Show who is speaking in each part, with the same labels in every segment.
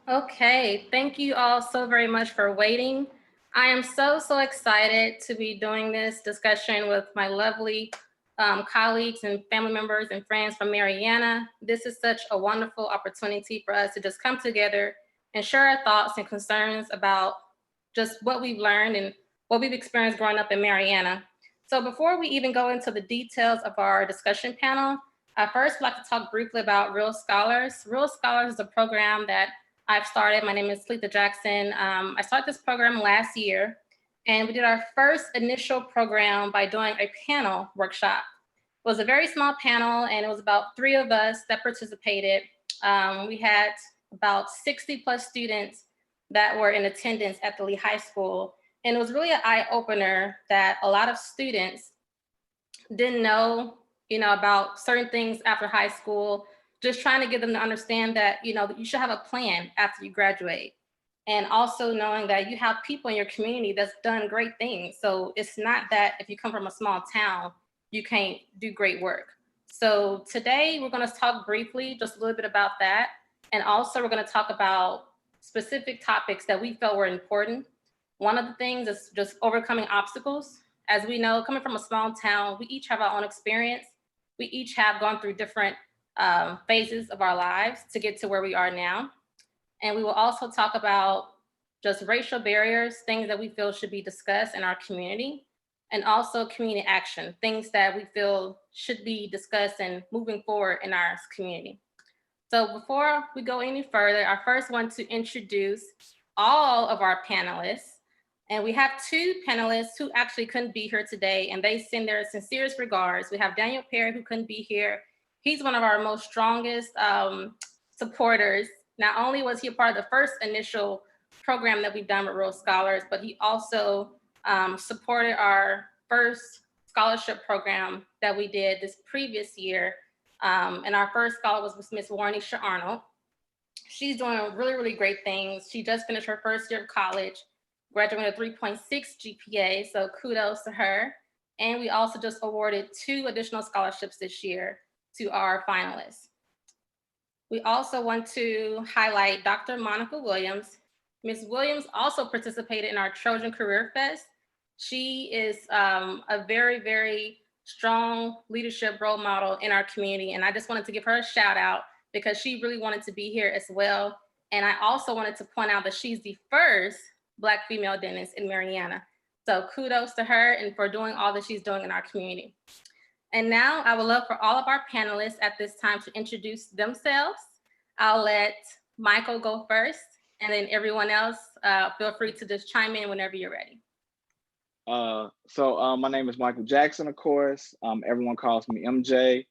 Speaker 1: Okay, thank you all so very much for waiting. I am so excited to be doing this discussion with my lovely colleagues and family members and friends from Marianna. This is such a wonderful opportunity for us to just come together and share our thoughts and concerns about just what we've learned and what we've experienced growing up in Marianna. So before we even go into the details of our discussion panel, I first would like to talk briefly about Real Scholars. Real Scholars is a program that I've started. My name is Letha Jackson. I started this program last year, and we did our first initial program by doing a panel workshop. It was a very small panel, and it was about 3 of us that participated. We had about 60 plus students that were in attendance at the Lee High School, and it was really an eye opener that a lot of students didn't know, about certain things after high school, just trying to get them to understand that, that you should have a plan after you graduate. And also knowing that you have people in your community that's done great things. So it's not that if you come from a small town, you can't do great work. So today we're going to talk briefly, just a little bit about that. And also we're going to talk about specific topics that we felt were important. One of the things is just overcoming obstacles. As we know, coming from a small town, we each have our own experience. We each have gone through different phases of our lives to get to where we are now. And we will also talk about just racial barriers, things that we feel should be discussed in our community, and also community action, things that we feel should be discussed and moving forward in our community. So before we go any further, I first want to introduce all of our panelists. And we have 2 panelists who actually couldn't be here today, and they send their sincerest regards. We have Daniel Perry, who couldn't be here. He's one of our most strongest supporters. Not only was he a part of the first initial program that we've done with Real Scholars, but he also supported our first scholarship program that we did this previous year. And our first scholar was Miss Warnisha Arnold. She's doing really great things. She just finished her first year of college, graduated with a 3.6 GPA, so kudos to her. And we also just awarded 2 additional scholarships this year to our finalists. We also want to highlight Dr. Monica Williams. Ms. Williams also participated in our Trojan Career Fest. She is a very strong leadership role model in our community, and I just wanted to give her a shout out because she really wanted to be here as well. And I also wanted to point out that she's the first Black female dentist in Marianna. So kudos to her and for doing all that she's doing in our community. And now I would love for all of our panelists at this time to introduce themselves. I'll let Michael go first, and then everyone else, feel free to just chime in whenever you're ready.
Speaker 2: My name is Michael Jackson, of course. Everyone calls me MJ.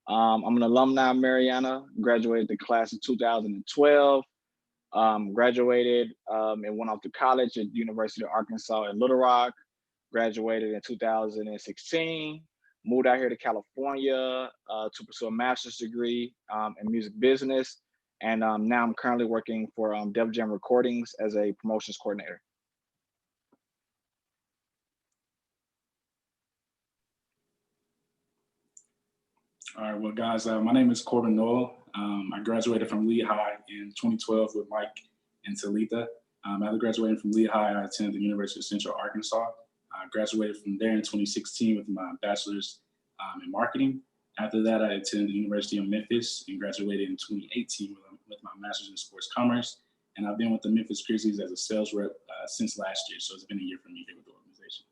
Speaker 2: I'm an alumni of Marianna, graduated the class of 2012. Graduated and went off to college at the University of Arkansas in Little Rock. Graduated in 2016. Moved out here to California to pursue a master's degree in music business. And now I'm currently working for Def Jam Recordings as a promotions coordinator.
Speaker 3: All right, well, guys, my name is Corbin Noel. I graduated from Lehigh in 2012 with Mike and Talitha. After graduating from Lehigh, I attended the University of Central Arkansas. I graduated from there in 2016 with my bachelor's in marketing. After that, I attended the University of Memphis and graduated in 2018 with my master's in sports commerce. And I've been with the Memphis Grizzlies as a sales rep since last year. So it's been a year for me here with the organization.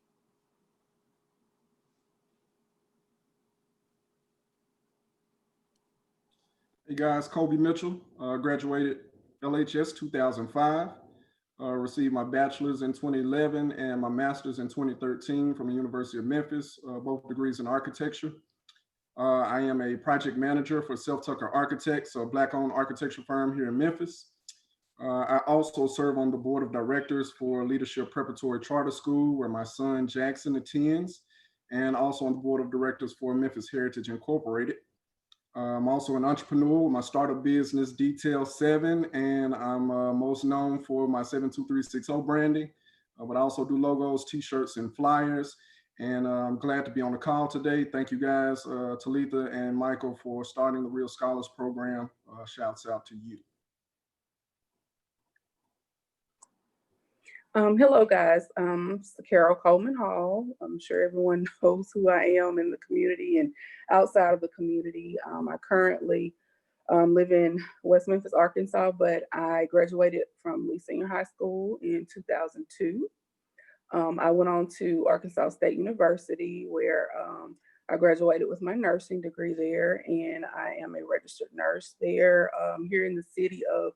Speaker 4: Hey guys, Kobe Mitchell, graduated LHS 2005, received my bachelor's in 2011 and my master's in 2013 from the University of Memphis, both degrees in architecture. I am a project manager for Self Tucker Architects, a Black-owned architecture firm here in Memphis. I also serve on the board of directors for Leadership Preparatory Charter School, where my son Jackson attends, and also on the board of directors for Memphis Heritage Incorporated. I'm also an entrepreneur with my startup business, Detail 7, and I'm most known for my 72360 branding, but I also do logos, t-shirts, and flyers. And I'm glad to be on the call today. Thank you guys, Talitha and Michael, for starting the Real Scholars Program. Shouts out to you.
Speaker 5: Hello, guys. It's Carol Coleman Hall. I'm sure everyone knows who I am in the community and outside of the community. I currently live in West Memphis, Arkansas, but I graduated from Lee Senior High School in 2002. I went on to Arkansas State University, where I graduated with my nursing degree there, and I am a registered nurse there. Here in the city of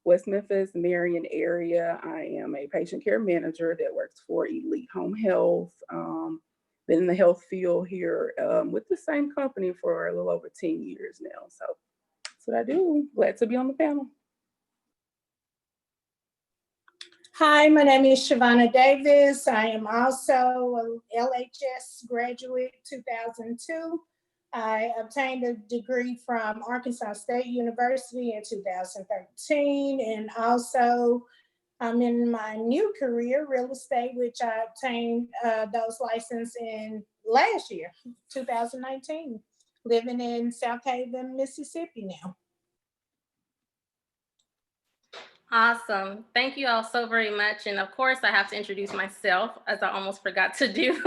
Speaker 5: West Memphis, Marion area, I am a patient care manager that works for Elite Home Health. Been in the health field here with the same company for a little over 10 years now. So that's what I do. Glad to be on the panel.
Speaker 6: Hi, my name is Shavonna Davis. I am also a LHS graduate 2002. I obtained a degree from Arkansas State University in 2013, and also I'm in my new career, real estate, which I obtained those licenses in last year, 2019, living in South Haven, Mississippi now.
Speaker 1: Awesome. Thank you all so very much. And of course, I have to introduce myself, as I almost forgot to do.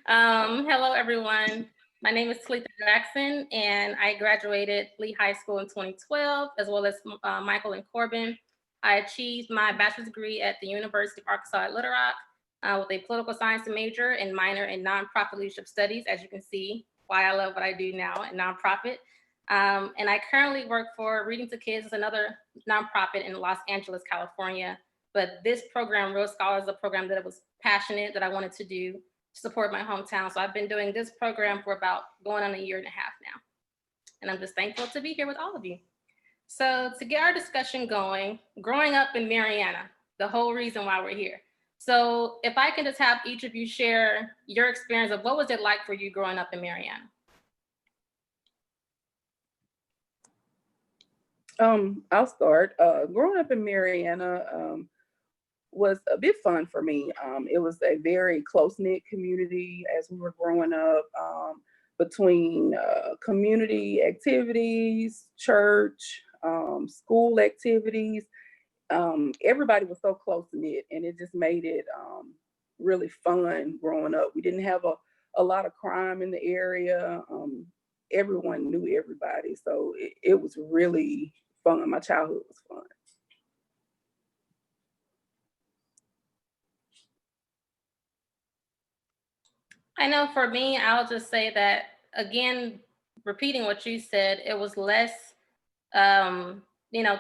Speaker 1: Hello, everyone. My name is Talita Jackson, and I graduated Lee High School in 2012, as well as Michael and Corbin. I achieved my bachelor's degree at the University of Arkansas at Little Rock with a political science major and minor in nonprofit leadership studies, as you can see why I love what I do now in nonprofit. And I currently work for Reading to Kids, another nonprofit in Los Angeles, California. But this program, Real Scholars, is a program that I was passionate that I wanted to do to support my hometown. So I've been doing this program for about going on a year and a half now. And I'm just thankful to be here with all of you. So to get our discussion going, growing up in Marianna, the whole reason why we're here. So if I can just have each of you share your experience of what was it like for you growing up in Marianna?
Speaker 5: I'll start. Growing up in Marianna was a bit fun for me. It was a very close-knit community as we were growing up, between community activities, church, school activities. Everybody was so close-knit, and it just made it really fun growing up. We didn't have a lot of crime in the area. Everyone knew everybody, so it was really fun. My childhood was fun.
Speaker 1: I know for me, I'll just say that, again, repeating what you said, it was less,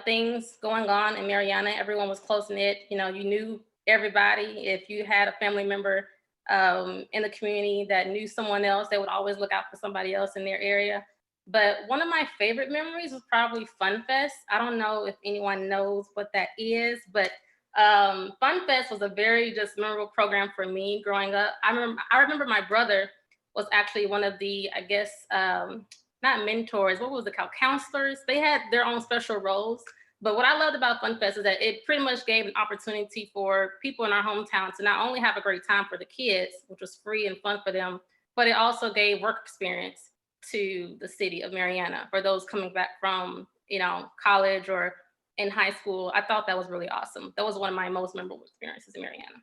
Speaker 1: things going on in Marianna. Everyone was close knit. You knew everybody. If you had a family member in the community that knew someone else, they would always look out for somebody else in their area. But one of my favorite memories was probably Fun Fest. I don't know if anyone knows what that is, but Fun Fest was a very just memorable program for me growing up. I remember my brother was actually one of the, I guess, not mentors, what was it called? Counselors. They had their own special roles. But what I loved about Fun Fest is that it pretty much gave an opportunity for people in our hometown to not only have a great time for the kids, which was free and fun for them, but it also gave work experience to the city of Marianna for those coming back from, college or in high school. I thought that was really awesome. That was one of my most memorable experiences in Marianna.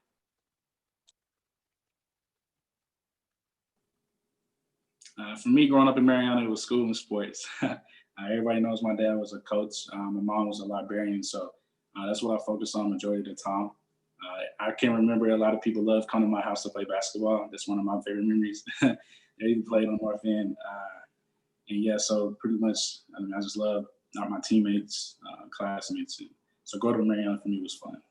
Speaker 3: For me, growing up in Marianna, it was school and sports. Everybody knows my dad was a coach. My mom was a librarian, so that's what I focused on majority of the time. I can remember a lot of people love coming to my house to play basketball. That's one of my favorite memories. They even played on North End. And yeah, so pretty much, I just love my teammates, classmates. And so going to Marianna for me was fun.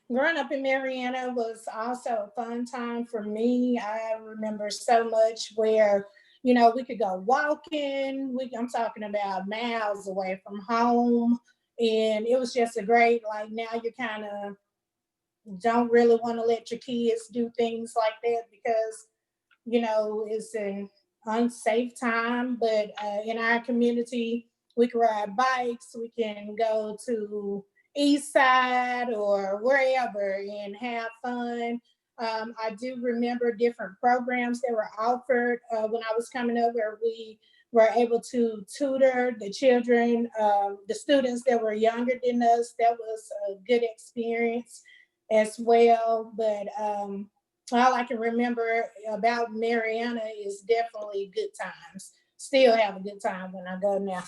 Speaker 6: Growing up in Marianna was also a fun time for me. I remember so much where, we could go walking. I'm talking about miles away from home. And it was just a great, now you kind of don't really want to let your kids do things like that because, it's an unsafe time. But in our community, we can ride bikes, we can go to East Side or wherever and have fun. I do remember different programs that were offered when I was coming up where we were able to tutor the children, the students that were younger than us. That was a good experience as well. But all I can remember about Marianna is definitely good times. Still have a good time when I go now.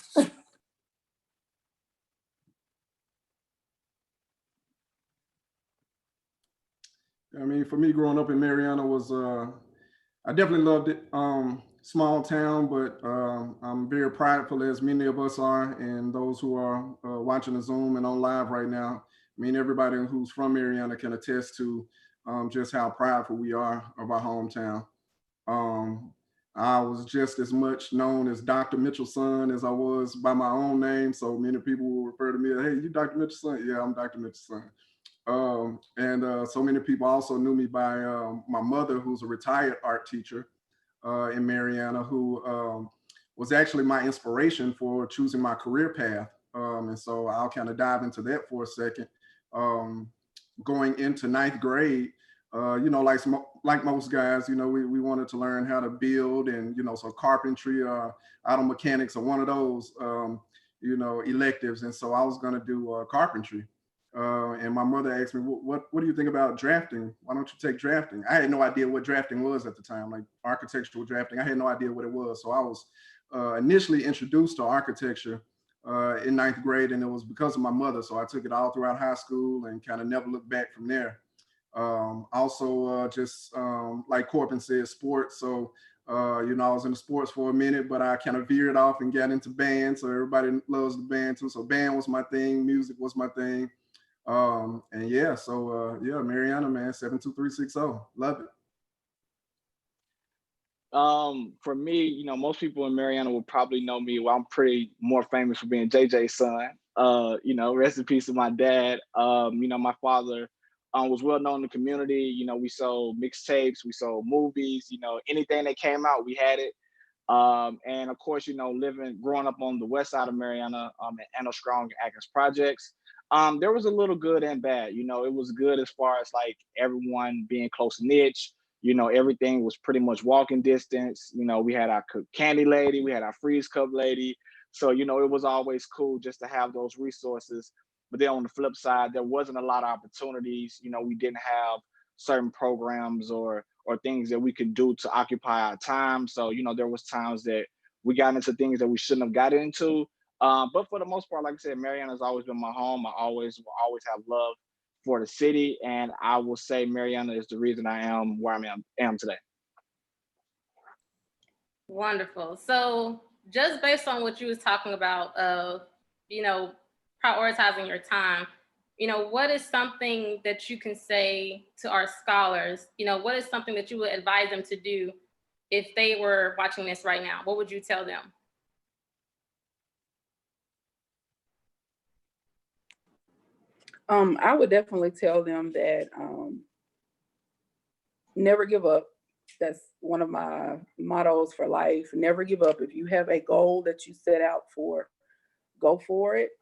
Speaker 4: I mean, for me, growing up in Marianna was, I definitely loved it. Small town, but I'm very prideful, as many of us are, and those who are watching the Zoom and on live right now. I mean, everybody who's from Marianna can attest to just how prideful we are of our hometown. I was just as much known as Dr. Mitchell's son as I was by my own name. So many people will refer to me as, hey, you Dr. Mitchell's son? Yeah, I'm Dr. Mitchell's son. So many people also knew me by my mother, who's a retired art teacher in Marianna, who was actually my inspiration for choosing my career path. And so I'll kind of dive into that for a second. Going into ninth grade, you know, like most guys, you know, we wanted to learn how to build, and, you know, so carpentry, auto mechanics are one of those, you know, electives. And so I was going to do carpentry. And my mother asked me, what do you think about drafting? Why don't you take drafting? I had no idea what drafting was at the time, like architectural drafting. I had no idea what it was. So I was initially introduced to architecture in ninth grade, and it was because of my mother. So I took it all throughout high school and kind of never looked back from there. Just like Corbin said, sports. So, you know, I was in the sports for a minute, but I kind of veered off and got into band. So everybody loves the band too. So band was my thing. Music was my thing. And yeah, so yeah, Marianna, man, 72360. Love it.
Speaker 2: For me, you know, most people in Marianna will probably know me. Well, I'm pretty more famous for being JJ's son. You know, rest in peace to my dad. You know, my father was well known in the community. You know, we sold mixtapes, we sold movies, you know, anything that came out, we had it. And of course, you know, growing up on the west side of Marianna, at Anna Strong Atkins Projects, there was a little good and bad. You know, it was good as far as like everyone being close niche. You know, everything was pretty much walking distance. You know, we had our candy lady, we had our freeze cup lady. So, you know, it was always cool just to have those resources. But then on the flip side, there wasn't a lot of opportunities. You know, we didn't have certain programs or things that we could do to occupy our time. So, you know, there was times that we got into things that we shouldn't have gotten into. But for the most part, like I said, Marianna's always been my home. I will always have love for the city, and I will say Marianna is the reason I am where I am today.
Speaker 1: Wonderful. So just based on what you was talking about of, you know, prioritizing your time, you know, what is something that you can say to our scholars? You know, what is something that you would advise them to do if they were watching this right now? What would you tell them?
Speaker 5: I would definitely tell them that never give up. That's one of my mottos for life. Never give up. If you have a goal that you set out for, go for it.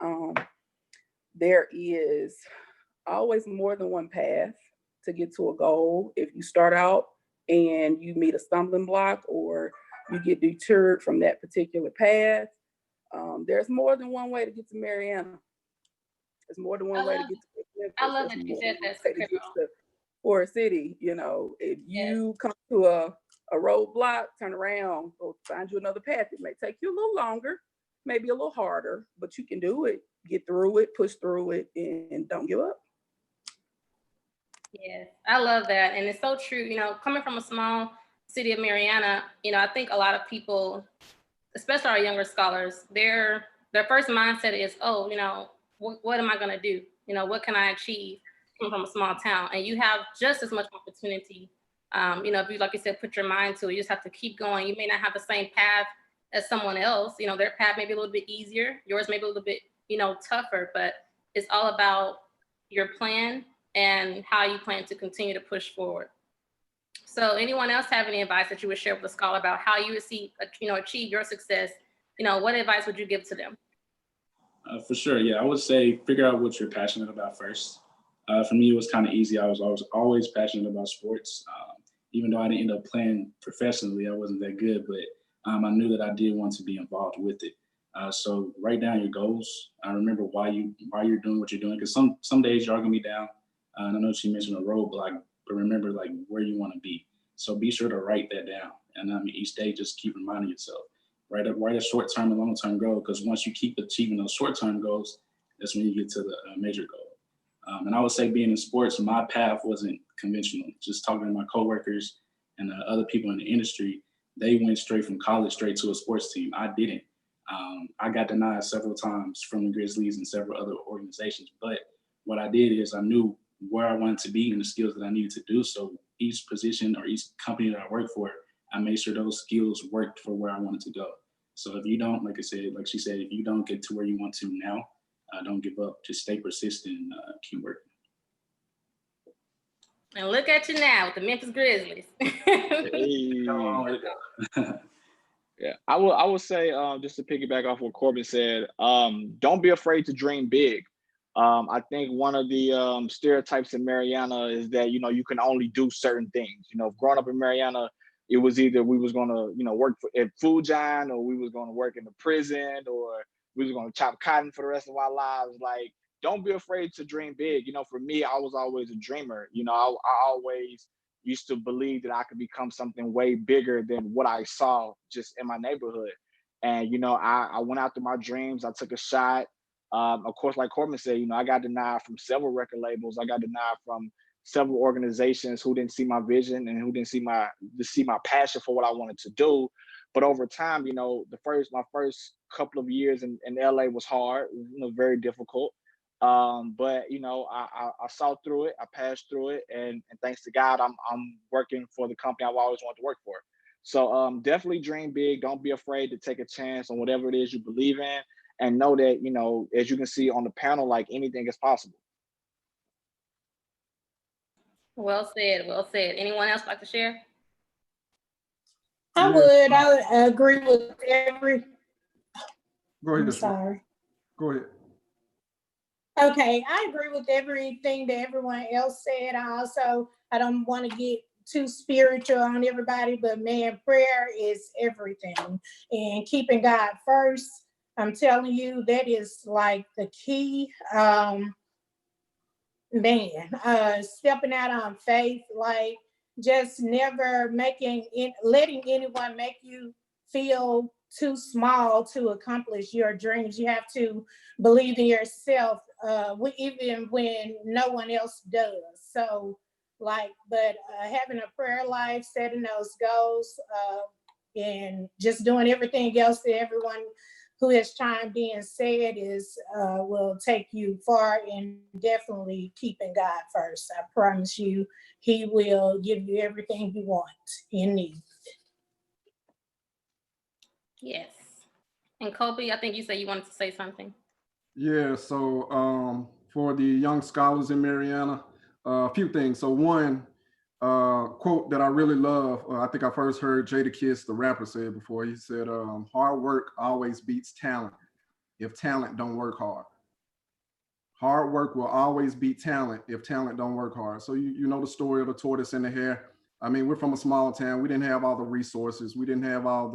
Speaker 5: There is always more than one path to get to a goal. If you start out and you meet a stumbling block or you get deterred from that particular path, there's more than one way to get to Marianna. There's more than one way to get to Memphis.
Speaker 1: I love that you said that, Carol.
Speaker 5: For a city, you know, if you come to a roadblock, turn around, go find you another path. It may take you a little longer, maybe a little harder, but you can do it. Get through it, push through it, and don't give up.
Speaker 1: Yes, I love that. And it's so true. You know, coming from a small city of Marianna, you know, I think a lot of people, especially our younger scholars, their first mindset is, oh, you know, what am I going to do? You know, what can I achieve coming from a small town? And you have just as much opportunity. You know, if you, like you said, put your mind to it, you just have to keep going. You may not have the same path as someone else. You know, their path may be a little bit easier. Yours may be a little bit, you know, tougher, but it's all about your plan and how you plan to continue to push forward. So anyone else have any advice that you would share with a scholar about how you would see, you know, achieve your success? You know, what advice would you give to them?
Speaker 3: For sure, yeah, I would say figure out what you're passionate about first. For me, it was kind of easy. I was always passionate about sports. Even though I didn't end up playing professionally, I wasn't that good, but I knew that I did want to be involved with it. So write down your goals. I remember why you're doing what you're doing, because some days you are gonna be down. And I know she mentioned a roadblock, but remember like where you want to be. So be sure to write that down. And each day just keep reminding yourself. Write a short-term and long-term goal, because once you keep achieving those short-term goals, that's when you get to the major goal. And I would say being in sports, my path wasn't conventional. Just talking to my coworkers and other people in the industry, they went straight from college straight to a sports team. I didn't. I got denied several times from the Grizzlies and several other organizations. But what I did is I knew where I wanted to be and the skills that I needed to do. So each position or each company that I worked for, I made sure those skills worked for where I wanted to go. So if you don't, like she said, if you don't get to where you want to now, don't give up. Just stay persistent and keep working.
Speaker 1: And look at you now with the Memphis Grizzlies.
Speaker 2: Yeah, I would say, just to piggyback off what Corbin said, don't be afraid to dream big. I think one of the stereotypes in Marianna is that, you can only do certain things. Growing up in Marianna, it was either we was going to, work at Food Giant, or we was going to work in the prison, or we was going to chop cotton for the rest of our lives. Like, don't be afraid to dream big. For me, I was always a dreamer. I always used to believe that I could become something way bigger than what I saw just in my neighborhood. And, I went after my dreams. I took a shot. Of course, like Corbin said, I got denied from several record labels. I got denied from several organizations who didn't see my vision and who didn't see my passion for what I wanted to do. But over time, my first couple of years in LA was hard, very difficult. But I saw through it, I passed through it, and thanks to God, I'm working for the company I've always wanted to work for. So definitely dream big. Don't be afraid to take a chance on whatever it is you believe in, and know that, as you can see on the panel, like, anything is possible.
Speaker 1: Well said, well said. Anyone else like to share?
Speaker 6: I would agree with every.
Speaker 4: Go ahead.
Speaker 6: I'm sorry.
Speaker 4: Go ahead.
Speaker 6: Okay, I agree with everything that everyone else said. I don't want to get too spiritual on everybody, but man, prayer is everything. And keeping God first, I'm telling you, that is like the key. Stepping out on faith, like just never letting anyone make you feel too small to accomplish your dreams. You have to believe in yourself, even when no one else does. So but having a prayer life, setting those goals, and just doing everything else that everyone who has chimed in said will take you far, and definitely keeping God first. I promise you, He will give you everything you want and need.
Speaker 1: Yes. And Kobe, I think you said you wanted to say something.
Speaker 4: Yeah, so for the young scholars in Marianna, a few things. So one quote that I really love, I think I first heard Jadakiss, the rapper, say it before. He said, hard work always beats talent if talent don't work hard. Hard work will always beat talent if talent don't work hard. So you know the story of the tortoise and the hare. I mean, we're from a small town. We didn't have all the resources. We didn't have all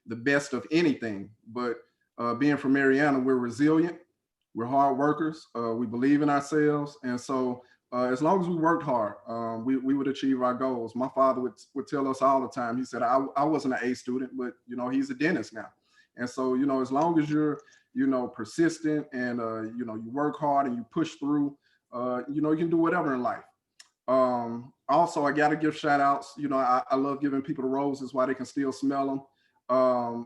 Speaker 4: the best of anything. But being from Marianna, we're resilient. We're hard workers. We believe in ourselves. And so as long as we worked hard, we would achieve our goals. My father would tell us all the time. He said, I wasn't an A student, but he's a dentist now. And so, as long as you're, persistent and, you work hard and you push through, you can do whatever in life. Also, I got to give shout outs. I love giving people the roses while they can still smell them.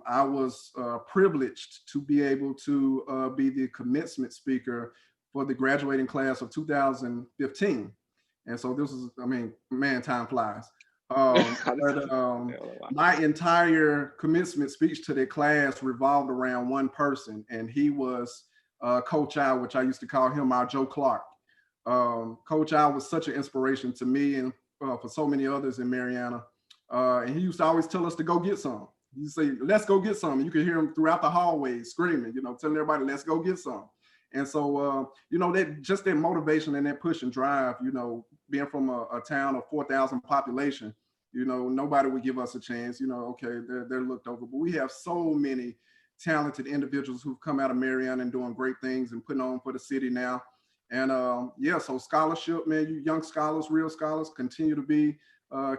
Speaker 4: I was privileged to be able to be the commencement speaker for the graduating class of 2015. And so this is, man, time flies. My entire commencement speech to the class revolved around one person, and he was Coach Al, which I used to call him our Joe Clark. Coach Al was such an inspiration to me and for so many others in Marianna. And he used to always tell us to go get some. He say, let's go get some. And you could hear him throughout the hallways screaming, telling everybody, let's go get some. And so, that motivation and that push and drive, being from a town of 4,000 population, You know, nobody would give us a chance. You know, okay, they're looked over, but we have so many talented individuals who've come out of Marianna and doing great things and putting on for the city now. And yeah, so scholarship, man, you young scholars, real scholars, continue to be,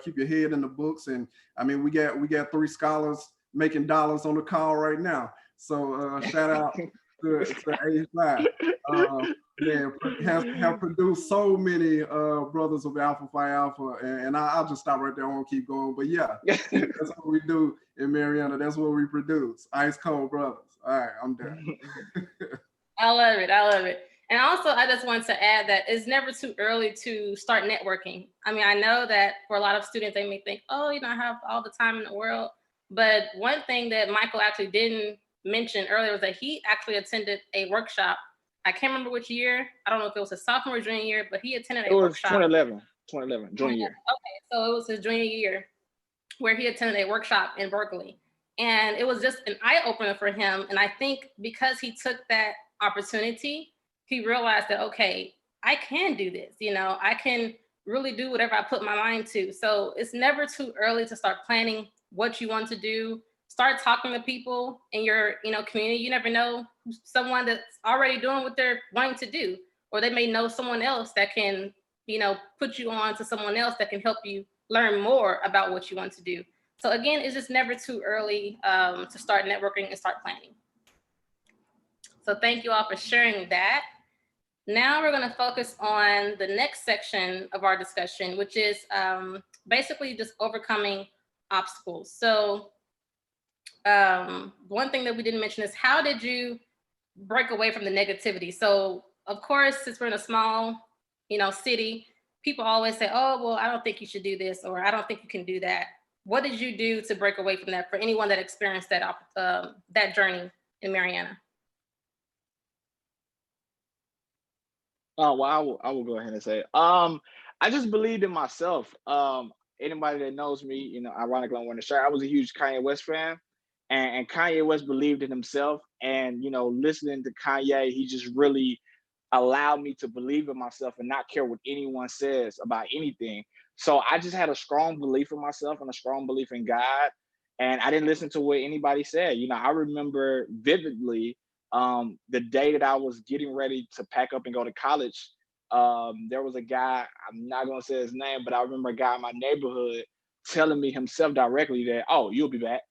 Speaker 4: keep your head in the books. And I mean, we got 3 scholars making dollars on the call right now. So shout out to A5. Man, have produced so many brothers of Alpha Phi Alpha, and I'll just stop right there. I won't keep going, but yeah, that's what we do in Marianna. That's what we produce. Ice cold brothers. All right, I'm done.
Speaker 1: I love it. I love it. And also, I just want to add that it's never too early to start networking. I mean, I know that for a lot of students, they may think, oh, you know, I have all the time in the world. But one thing that Michael actually didn't mention earlier was that he actually attended a workshop. I can't remember which year. I don't know if it was his sophomore or junior year, but he attended a workshop.
Speaker 2: 2011, junior year.
Speaker 1: Okay, so it was his junior year where he attended a workshop in Berkeley. And it was just an eye-opener for him. And I think because he took that opportunity, he realized that, okay, I can do this. You know, I can really do whatever I put my mind to. So it's never too early to start planning what you want to do. Start talking to people in your, you know, community. You never know someone that's already doing what they're wanting to do, or they may know someone else that can, you know, put you on to someone else that can help you learn more about what you want to do. So again, it's just never too early to start networking and start planning. So thank you all for sharing that. Now we're going to focus on the next section of our discussion, which is basically just overcoming obstacles. So one thing that we didn't mention is, how did you break away from the negativity? So of course, since we're in a small, you know, city, people always say, oh, well, I don't think you should do this, or I don't think you can do that. What did you do to break away from that for anyone that experienced that that journey in Marianna?
Speaker 2: Oh, well, I will go ahead and say, I just believed in myself. Anybody that knows me, you know, ironically, I'm wearing a shirt. I was a huge Kanye West fan, and Kanye West believed in himself. And, you know, listening to Kanye, he just really allowed me to believe in myself and not care what anyone says about anything. So I just had a strong belief in myself and a strong belief in God. And I didn't listen to what anybody said. You know, I remember vividly the day that I was getting ready to pack up and go to college. There was a guy, I'm not going to say his name, but I remember a guy in my neighborhood telling me himself directly that, oh, you'll be back.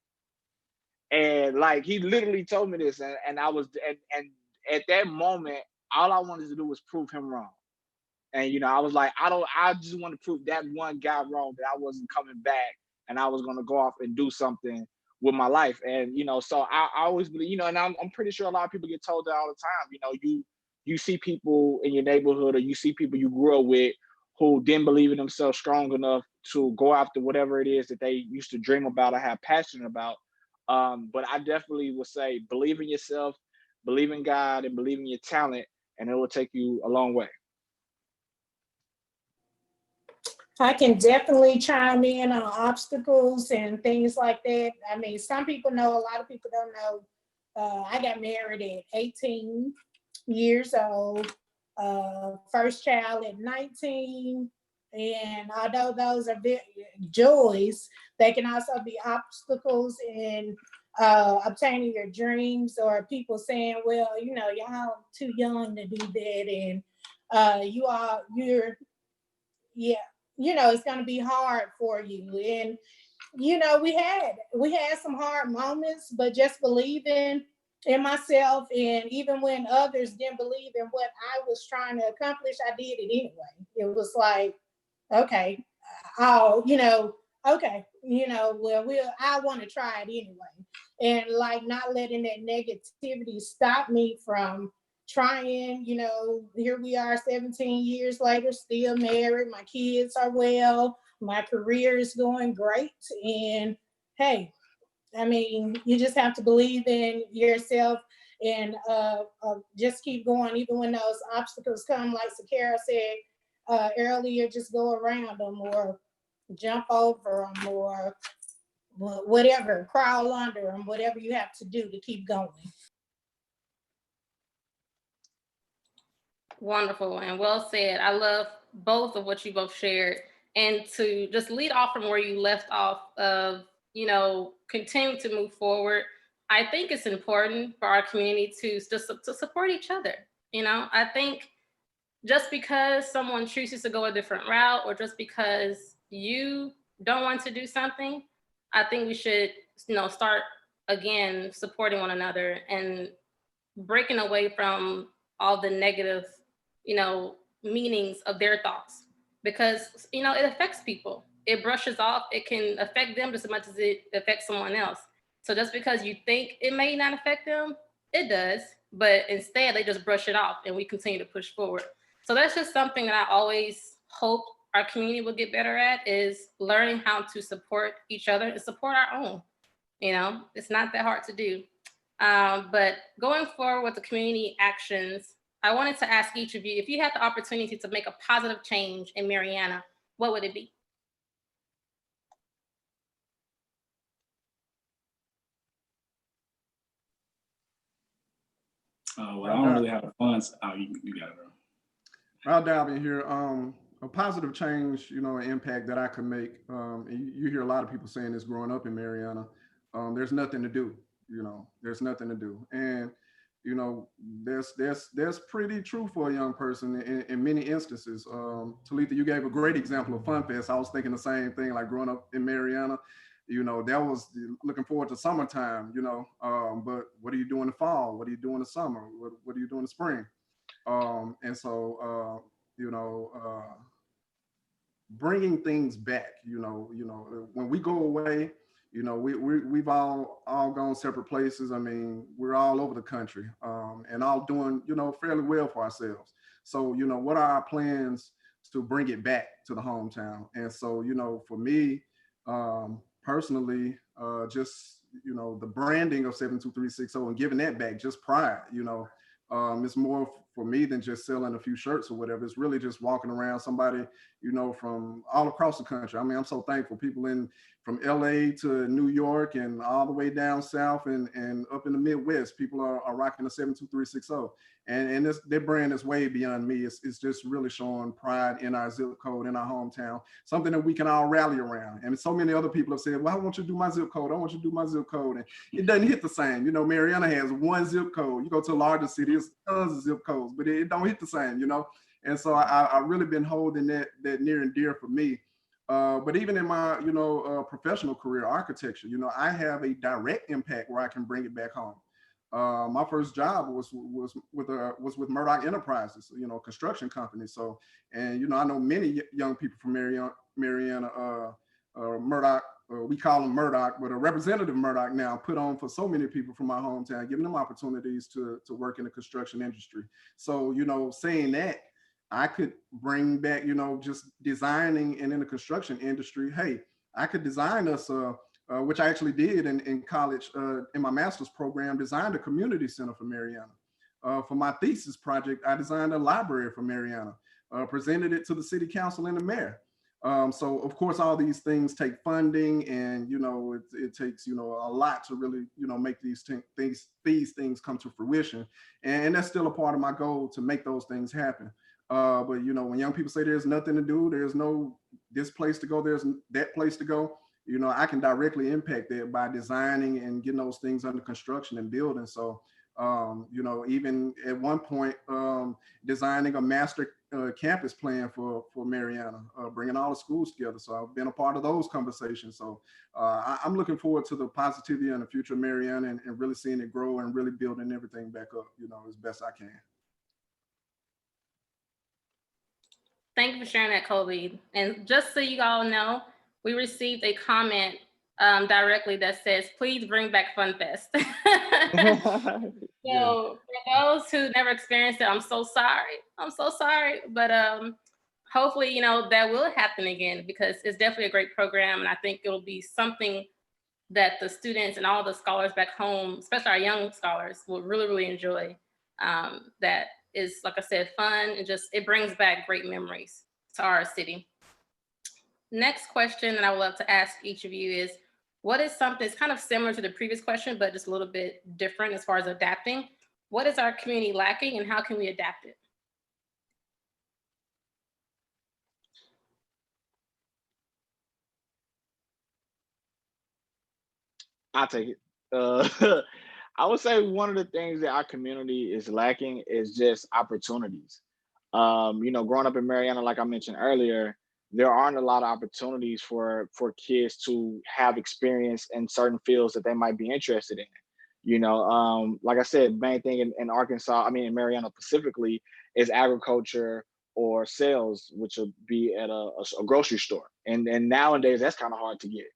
Speaker 2: And like, he literally told me this. And I was, and at that moment, all I wanted to do was prove him wrong. And, you know, I was like, I just want to prove that one guy wrong, that I wasn't coming back and I was going to go off and do something with my life. And, you know, so I always believe, you know, and I'm pretty sure a lot of people get told that all the time. You know, you see people in your neighborhood, or you see people you grew up with who didn't believe in themselves strong enough to go after whatever it is that they used to dream about or have passion about. But I definitely would say, believe in yourself, believe in God, and believe in your talent, and it will take you a long way.
Speaker 6: I can definitely chime in on obstacles and things like that. I mean, some people know, a lot of people don't know. I got married at 18 years old, first child at 19. And although those are joys, they can also be obstacles in obtaining your dreams, or people saying, well, you know, y'all too young to do that. And yeah, you know, it's going to be hard for you. And, you know, we had some hard moments, but just believing in myself. And even when others didn't believe in what I was trying to accomplish, I did it anyway. It was like, okay, you know, okay, you know, well, I want to try it anyway. And like, not letting that negativity stop me from trying. You know, here we are 17 years later, still married. My kids are well. My career is going great. And hey, I mean, you just have to believe in yourself and just keep going, even when those obstacles come. Like Sakara said earlier, just go around them or jump over them or whatever, crawl under them, whatever you have to do to keep going.
Speaker 1: Wonderful and well said. I love both of what you both shared. and to just lead off from where you left off of, continue to move forward. I think it's important for our community to support each other. I think just because someone chooses to go a different route, or just because you don't want to do something, I think we should, start again supporting one another and breaking away from all the negative, meanings of their thoughts, because it affects people. It brushes off. It can affect them just as much as it affects someone else. So just because you think it may not affect them, it does. But instead, they just brush it off, and we continue to push forward. So that's just something that I always hope our community will get better at, is learning how to support each other and support our own. It's not that hard to do. But going forward with the community actions, I wanted to ask each of you, if you had the opportunity to make a positive change in Marianna, what would it be?
Speaker 3: Well, I don't really have the funds. Oh, you got it, bro.
Speaker 4: I'll dive in here. A positive change, an impact that I could make. And you hear a lot of people saying this growing up in Marianna. There's nothing to do. There's nothing to do, and that's pretty true for a young person in many instances. Talitha, you gave a great example of Fun Fest. I was thinking the same thing, like growing up in Marianna. That was looking forward to summertime. But what do you do in the fall? What do you do in the summer? What do you do in the spring? And so bringing things back, when we go away, we've all gone separate places. I mean, we're all over the country, and all doing, fairly well for ourselves. So, what are our plans to bring it back to the hometown? And so, for me, personally, just, the branding of 72360 and giving that back, just pride, it's more for me than just selling a few shirts or whatever. It's really just walking around somebody, from all across the country. I mean, I'm so thankful. People from LA to New York and all the way down south and up in the Midwest, people are rocking the 72360. And their brand is way beyond me. It's just really showing pride in our zip code, in our hometown, something that we can all rally around. And so many other people have said, well, I want you to do my zip code. I want you to do my zip code. And it doesn't hit the same. Marianna has one zip code. You go to a larger city, it's tons of zip codes, but it don't hit the same, And so I really been holding that near and dear for me. But even in my, professional career, architecture, I have a direct impact where I can bring it back home. My first job was with Murdoch Enterprises, construction company. So, and I know many young people from Marianna, Murdoch, we call them Murdoch, but a representative Murdoch now put on for so many people from my hometown, giving them opportunities to work in the construction industry. So, saying that, I could bring back, just designing and in the construction industry. Hey, I could design us, which I actually did in college, in my master's program, designed a community center for Marianna. For my thesis project, I designed a library for Marianna, presented it to the city council and the mayor. So of course, all these things take funding, and it takes a lot to really make these things come to fruition, and that's still a part of my goal, to make those things happen. But when young people say there's nothing to do, there's no this place to go, there's that place to go, I can directly impact that by designing and getting those things under construction and building. So even at one point, designing a master campus plan for Marianna, bringing all the schools together. So I've been a part of those conversations. So I'm looking forward to the positivity and the future of Marianna, and really seeing it grow and really building everything back up, as best I can.
Speaker 1: Thank you for sharing that, Kobe. And just so you all know, we received a comment directly that says, please bring back Fun Fest. So for those who never experienced it, I'm so sorry. I'm so sorry. But hopefully, that will happen again, because it's definitely a great program. And I think it'll be something that the students and all the scholars back home, especially our young scholars, will really, really enjoy. That is, like I said, fun, and it brings back great memories to our city. Next question that I would love to ask each of you is, what is something, it's kind of similar to the previous question, but just a little bit different as far as adapting. What is our community lacking, and how can we adapt it?
Speaker 2: I'll take it. I would say one of the things that our community is lacking is just opportunities. Growing up in Marianna, like I mentioned earlier, there aren't a lot of opportunities for kids to have experience in certain fields that they might be interested in. Like I said, main thing in Arkansas, I mean in Marianna specifically, is agriculture or sales, which would be at a grocery store. And nowadays that's kind of hard to get.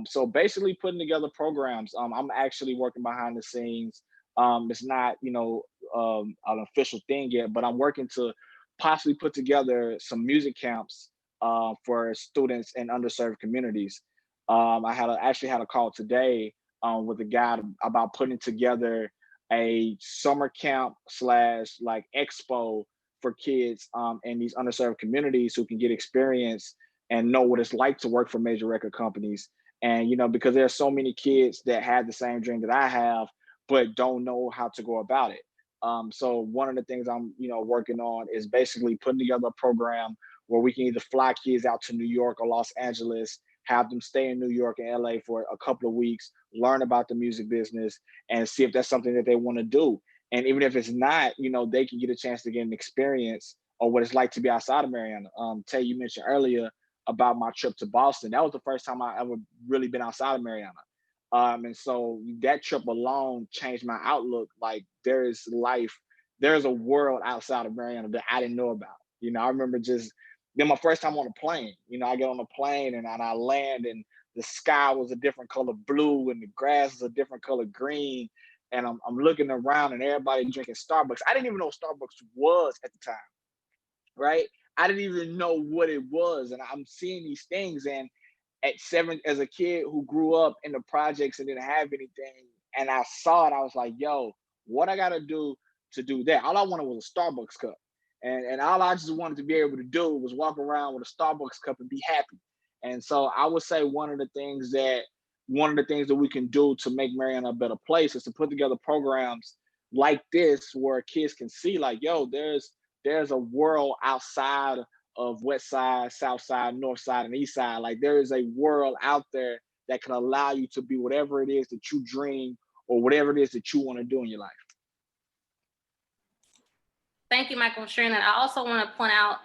Speaker 2: So basically putting together programs. I'm actually working behind the scenes. It's not, an official thing yet, but I'm working to possibly put together some music camps for students in underserved communities. Actually had a call today with a guy about putting together a summer camp slash like expo for kids in these underserved communities who can get experience and know what it's like to work for major record companies. And because there are so many kids that had the same dream that I have, but don't know how to go about it. So one of the things I'm working on is basically putting together a program where we can either fly kids out to New York or Los Angeles, have them stay in New York and LA for a couple of weeks, learn about the music business, and see if that's something that they want to do. And even if it's not, they can get a chance to get an experience or what it's like to be outside of Marianna. Tay, you mentioned earlier about my trip to Boston. That was the first time I ever really been outside of Marianna. And so that trip alone changed my outlook. Like there's a world outside of Marianna that I didn't know about. I remember just then my first time on a plane. I get on a plane and I land and the sky was a different color blue and the grass is a different color green. And I'm looking around and everybody drinking Starbucks. I didn't even know what Starbucks was at the time, right? I didn't even know what it was. And I'm seeing these things. And at 7, as a kid who grew up in the projects and didn't have anything, and I saw it, I was like, yo, what I gotta do to do that? All I wanted was a Starbucks cup. And all I just wanted to be able to do was walk around with a Starbucks cup and be happy. And so I would say one of the things that we can do to make Marianna a better place is to put together programs like this where kids can see like, yo, there's a world outside of West Side, South Side, North Side, and East Side. Like there is a world out there that can allow you to be whatever it is that you dream or whatever it is that you want to do in your life.
Speaker 1: Thank you, Michael, for sharing that. I also want to point out,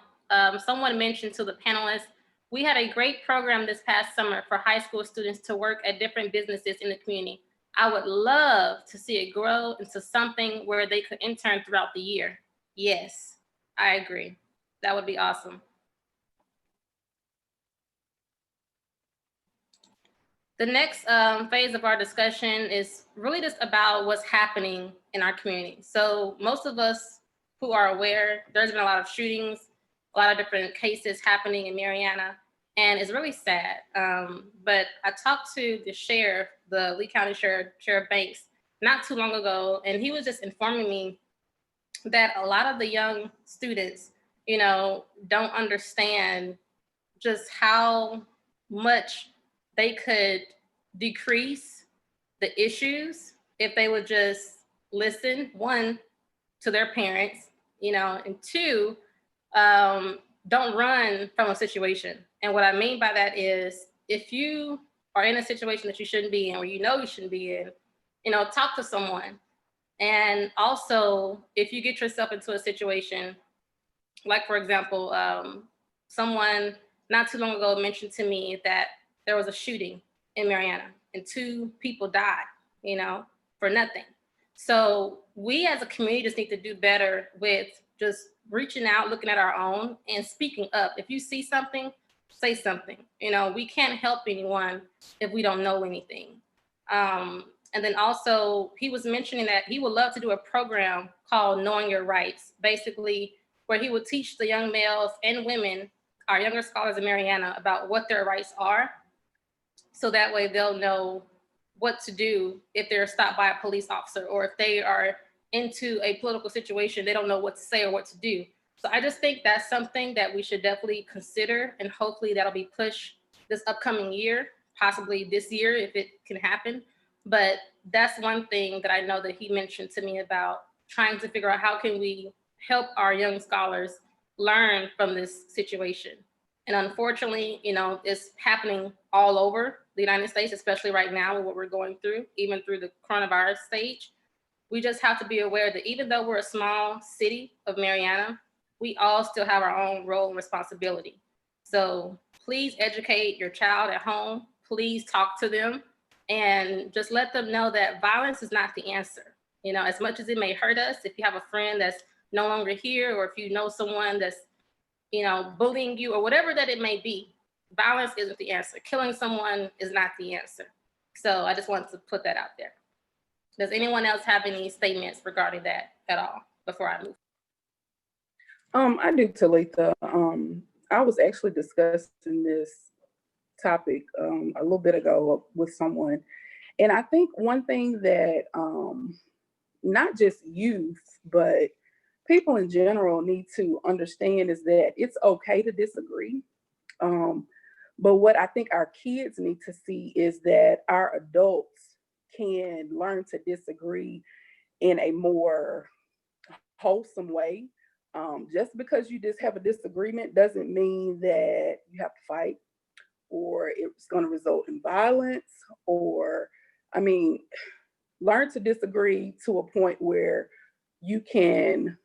Speaker 1: someone mentioned to the panelists, we had a great program this past summer for high school students to work at different businesses in the community. I would love to see it grow into something where they could intern throughout the year. Yes, I agree. That would be awesome. The next phase of our discussion is really just about what's happening in our community. So most of us who are aware, there's been a lot of shootings, a lot of different cases happening in Marianna, and it's really sad. But I talked to the sheriff, the Lee County Sheriff Banks, not too long ago, and he was just informing me that a lot of the young students, don't understand just how much they could decrease the issues if they would just listen, one, to their parents, and two, don't run from a situation. And what I mean by that is if you are in a situation that you shouldn't be in or you shouldn't be in, talk to someone. And also, if you get yourself into a situation, like for example, someone not too long ago mentioned to me that there was a shooting in Marianna and 2 people died, for nothing. So we as a community just need to do better with just reaching out, looking at our own and speaking up. If you see something, say something. We can't help anyone if we don't know anything. And then also he was mentioning that he would love to do a program called Knowing Your Rights, basically where he would teach the young males and women, our younger scholars in Marianna, about what their rights are. So that way they'll know what to do if they're stopped by a police officer, or if they are into a political situation, they don't know what to say or what to do. So I just think that's something that we should definitely consider, and hopefully that'll be pushed this upcoming year, possibly this year if it can happen. But that's one thing that I know that he mentioned to me about trying to figure out how can we help our young scholars learn from this situation. And unfortunately, it's happening all over. the United States, especially right now with what we're going through, even through the coronavirus stage. We just have to be aware that even though we're a small city of Marianna, we all still have our own role and responsibility. So please educate your child at home. Please talk to them and just let them know that violence is not the answer. You know, as much as it may hurt us, if you have a friend that's no longer here, or if you know someone that's, you know, bullying you or whatever that it may be, violence isn't the answer. Killing someone is not the answer. So I just wanted to put that out there. Does anyone else have any statements regarding that at all before I move?
Speaker 5: I do, Talitha. I was actually discussing this topic a little bit ago with someone. And I think one thing that not just youth, but people in general need to understand is that it's okay to disagree. But what I think our kids need to see is that our adults can learn to disagree in a more wholesome way. Just because you just have a disagreement doesn't mean that you have to fight or it's going to result in violence, or, I mean, learn to disagree to a point where you can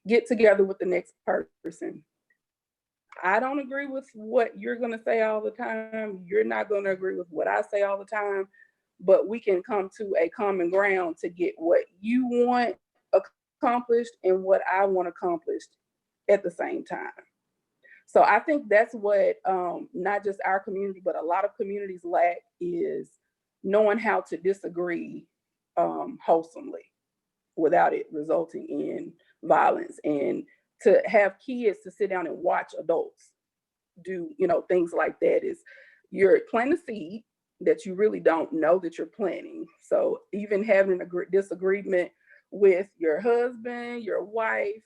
Speaker 5: get together with the next person. I don't agree with what you're going to say all the time. You're not going to agree with what I say all the time, but we can come to a common ground to get what you want accomplished and what I want accomplished at the same time. So I think that's what not just our community, but a lot of communities lack, is knowing how to disagree wholesomely without it resulting in violence, and to have kids to sit down and watch adults do, you know, things like that. Is you're planting a seed that you really don't know that you're planting. So even having a disagreement with your husband, your wife,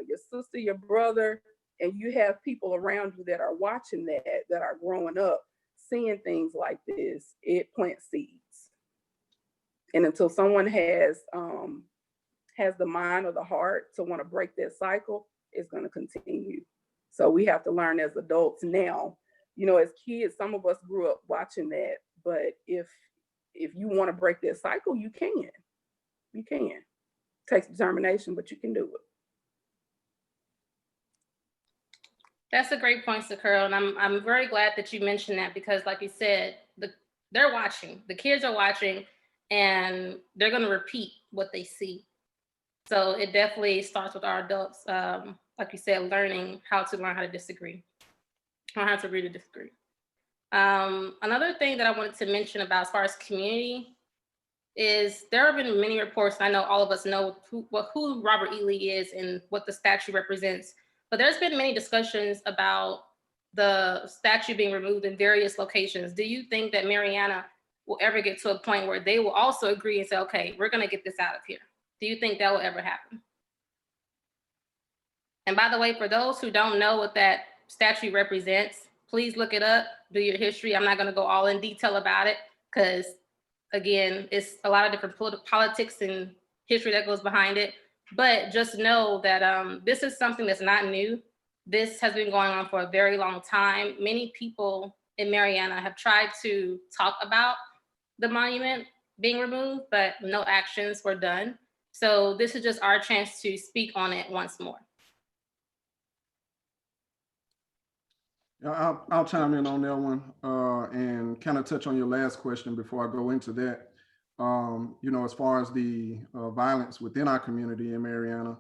Speaker 5: your sister, your brother, and you have people around you that are watching that are growing up, seeing things like this, it plants seeds. And until someone has the mind or the heart to want to break that cycle, it's going to continue. So we have to learn as adults now. You know, as kids, some of us grew up watching that, but if you want to break that cycle, you can. You can. It takes determination, but you can do it.
Speaker 1: That's a great point, Sakura, and I'm very glad that you mentioned that, because like you said, they're watching, the kids are watching, and they're going to repeat what they see. So it definitely starts with our adults, like you said, learning how to disagree, or how to agree to disagree. Another thing that I wanted to mention about as far as community is there have been many reports, and I know all of us know who Robert E. Lee is and what the statue represents, but there's been many discussions about the statue being removed in various locations. Do you think that Marianna will ever get to a point where they will also agree and say, okay, we're going to get this out of here? Do you think that will ever happen? And by the way, for those who don't know what that statue represents, please look it up, do your history. I'm not going to go all in detail about it, because again, it's a lot of different politics and history that goes behind it. But just know that this is something that's not new. This has been going on for a very long time. Many people in Marianna have tried to talk about the monument being removed, but no actions were done. So this is just our chance to speak on it once more.
Speaker 4: I'll chime in on that one and kind of touch on your last question before I go into that. You know, as far as the violence within our community in Marianna,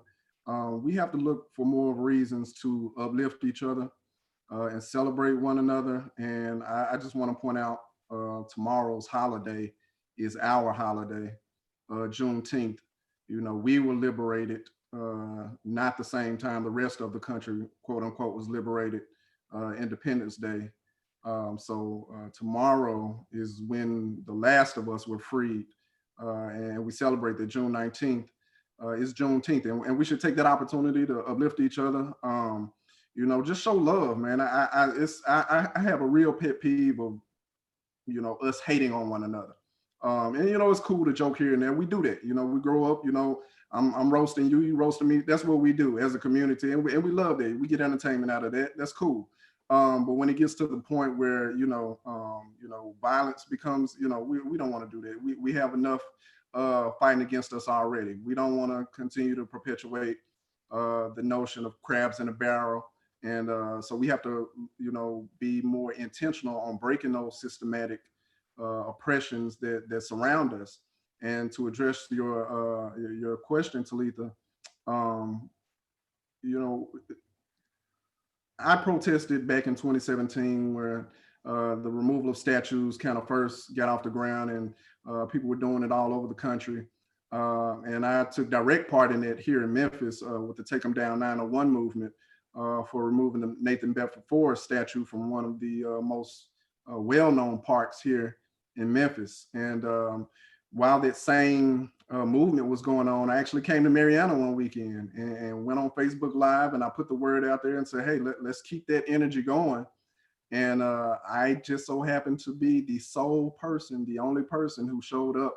Speaker 4: we have to look for more reasons to uplift each other and celebrate one another. And I just want to point out tomorrow's holiday is our holiday, Juneteenth. You know, we were liberated, not the same time the rest of the country, quote unquote, was liberated, Independence Day. So tomorrow is when the last of us were freed, and we celebrate that June 19th is Juneteenth, and we should take that opportunity to uplift each other. You know, just show love, man. I have a real pet peeve of, you know, us hating on one another. And you know, it's cool to joke here and there. We do that. You know, we grow up. You know, I'm roasting you, you roasting me. That's what we do as a community, and we love that. We get entertainment out of that. That's cool. But when it gets to the point where, violence becomes, we don't want to do that. We have enough fighting against us already. We don't want to continue to perpetuate the notion of crabs in a barrel. And so we have to, be more intentional on breaking those systematic oppressions that surround us. And to address your question, Talitha, I protested back in 2017 where the removal of statues kind of first got off the ground, and people were doing it all over the country. And I took direct part in it here in Memphis with the Take 'em Down 901 movement for removing the Nathan Bedford Forrest statue from one of the most well-known parks here in Memphis. And while that same movement was going on, I actually came to Marianna one weekend and went on Facebook Live, and I put the word out there and said, hey, let's keep that energy going. And I just so happened to be the only person who showed up